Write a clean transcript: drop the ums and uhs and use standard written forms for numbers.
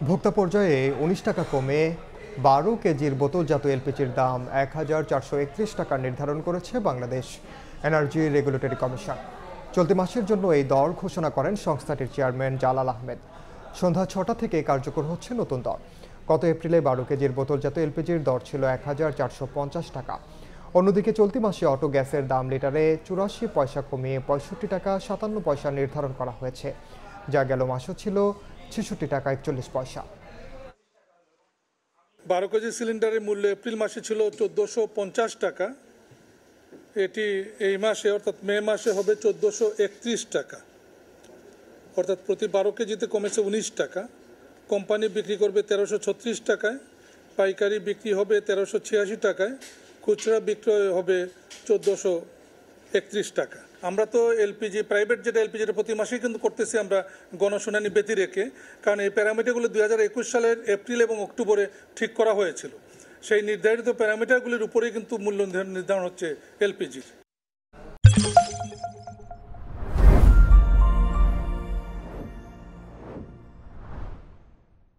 ভোক্তা পর্যায়ে ১৯ টাকা কমে ১২ কেজির বোতলজাত এলপিজির দাম ১,৪৩১ টাকা নির্ধারণ করেছে বাংলাদেশ এনার্জি রেগুলেটরি কমিশন। চলতি মাসের জন্য এই দর ঘোষণা করেন সংস্থাটির চেয়ারম্যান জালাল আহমেদ। সন্ধ্যা ৬টা থেকে কার্যকর হচ্ছে নতুন দর। গত এপ্রিলে ১২ কেজির বোতলজাত এলপিজির দর ছিল ১,৪৫০ টাকা। অন্যদিকে চলতি মাসে অটো গ্যাসের দাম লিটারে ৮৪ পয়সা কমিয়ে ৬৫ টাকা ৫৭ পয়সা নির্ধারণ করা হয়েছে, যা গেল মাসও ছিল ৬৬ টাকা ৪১ পয়সা। ১২ কেজি সিলিন্ডারের মূল্য এপ্রিল মাসে ছিল ১৪৫০ টাকা। এটি এই মাসে অর্থাৎ মে মাসে হবে ১৪৩১ টাকা, অর্থাৎ প্রতি ১২ কেজিতে কমেছে ১৯ টাকা। কোম্পানি বিক্রি করবে ১৩৩৬ টাকায়, পাইকারি বিক্রি হবে ১৩৮৬ টাকায়, খুচরা বিক্রয় হবে ১৪৩১ টাকা। আমরা তো এলপিজি প্রাইভেট যেটা এলপিজিটা প্রতি মাসেই কিন্তু করতেছি আমরা গণশুনানি ব্যতি রেখে, কারণ এই প্যারামিটারগুলো ২০২১ সালের এপ্রিল এবং অক্টোবরে ঠিক করা হয়েছিল। সেই নির্ধারিত প্যারামিটারগুলির উপরেই কিন্তু মূল্য নির্ধারণ হচ্ছে এলপিজির।